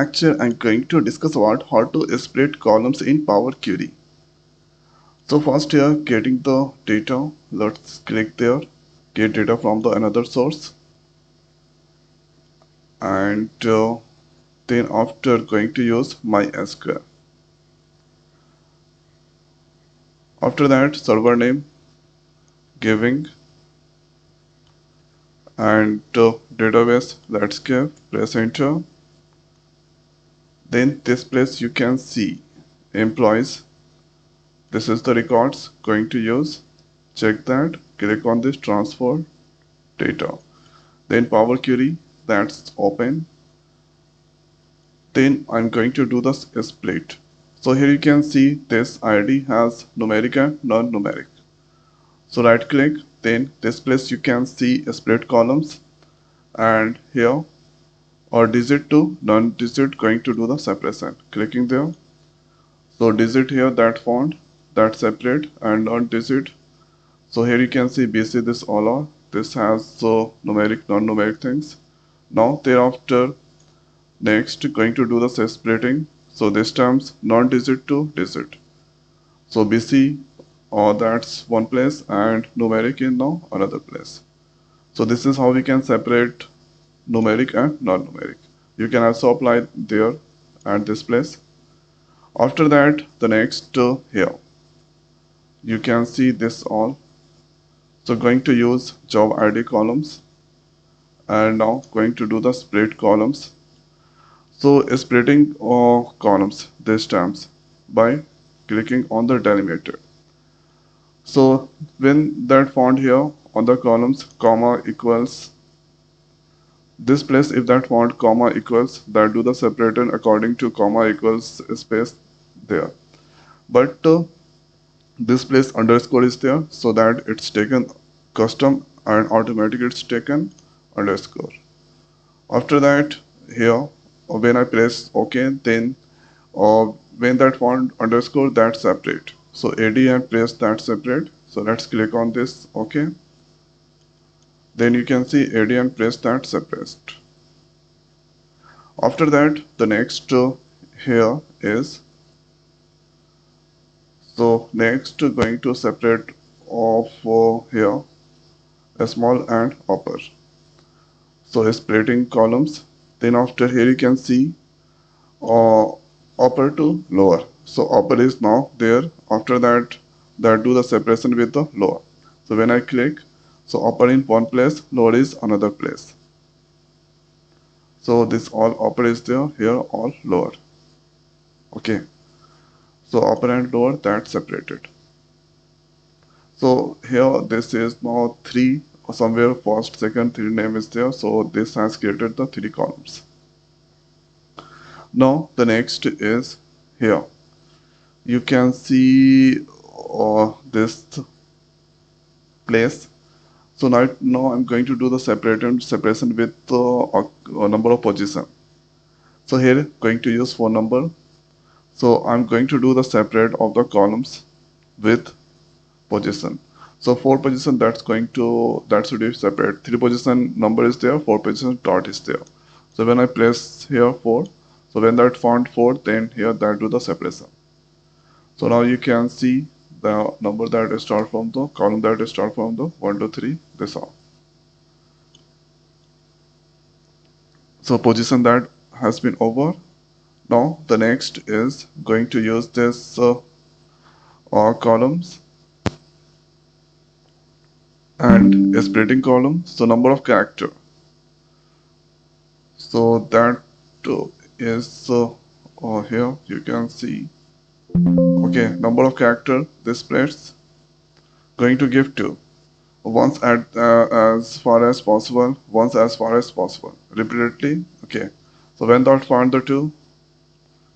Actually, I'm going to discuss about how to split columns in Power Query. So first here, getting the data, let's click there, get data from the another source, and then after going to use MySQL. After that, server name, giving, and database, let's give, press enter. Then this place you can see employees. This is the records going to use. Check that, click on this transfer data. Then Power Query, that's open. Then I'm going to do the split. So here you can see this ID has numeric and non-numeric. So right click, then this place you can see split columns, and here or digit to non-digit going to do the separation. Clicking there. So digit here that font, that separate, and non-digit. So here you can see BC this all are. This has numeric, non-numeric things. Now thereafter next going to do the splitting. So this times non-digit to digit. So BC that's one place and numeric in now another place. So this is how we can separate numeric and non-numeric. You can also apply there at this place. After that, the next here you can see this all. So going to use job ID columns, and now going to do the split columns. So splitting columns this times by clicking on the delimiter. So when that font here on the columns comma equals this place, if that font comma equals that do the separator according to comma equals space there. But this place underscore is there so that it's taken custom and automatic it's taken underscore. After that here when I press OK, then when that font underscore that separate. So AD and press that separate. So let's click on this OK. Then you can see AD and press that separate. After that the next here is so next going to separate of here a small and upper. So splitting columns. Then after here you can see uh, upper to lower. So upper is now there. After that do the separation with the lower. So when I click, so upper in one place, lower is another place. So this all upper is there, here all lower. Okay. So upper and lower that separated. So here this is now 3 somewhere first, second, 3 name is there. So this has created the 3 columns. Now the next is here. You can see this place. So now I'm going to do the separation with a number of position. So here going to use phone number. So I'm going to do the separate of the columns with position. So 4 position that should be separate. 3 position number is there, 4 position dot is there. So when I place here 4, so when that font 4, then here that do the separation. So now you can see the number that start from the column that start from the 1 to 3, this all. So position that has been over. Now the next is going to use this columns and a splitting column. So number of character. So that is here you can see. Okay, number of character this place going to give 2. Once at as far as possible, once as far as possible, repeatedly. Okay, so when that found the 2,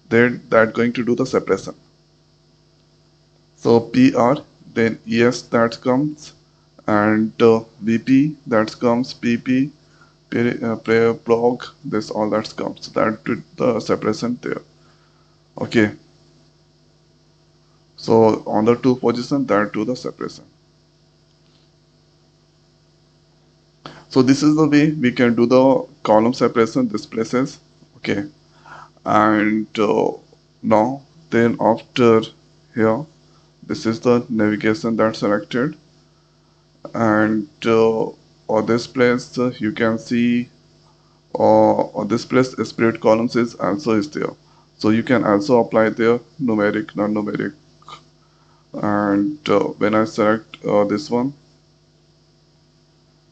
then that going to do the separation. So PR, then ES that comes, and VP that comes, PP, player blog, this all that comes. So that did the separation there. Okay. So on the 2 position that do the separation. So this is the way we can do the column separation this places. Okay. And now then after here, this is the navigation that's selected. And on this place you can see on this place spirit columns is there, so you can also apply there numeric, non-numeric. And when I select this one,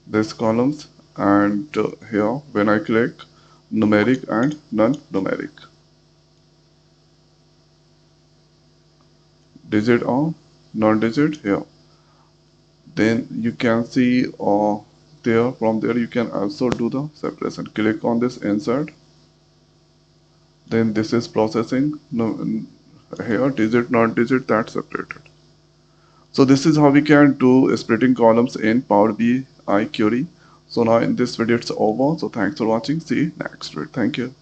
this columns, and here when I click numeric and non-numeric, digit or non-digit here, then you can see there, from there you can also do the separation. Click on this insert, then this is processing, no, here digit not digit, that's separated. So this is how we can do splitting columns in Power BI query. So now in this video it's over, so thanks for watching, see you next video. Thank you.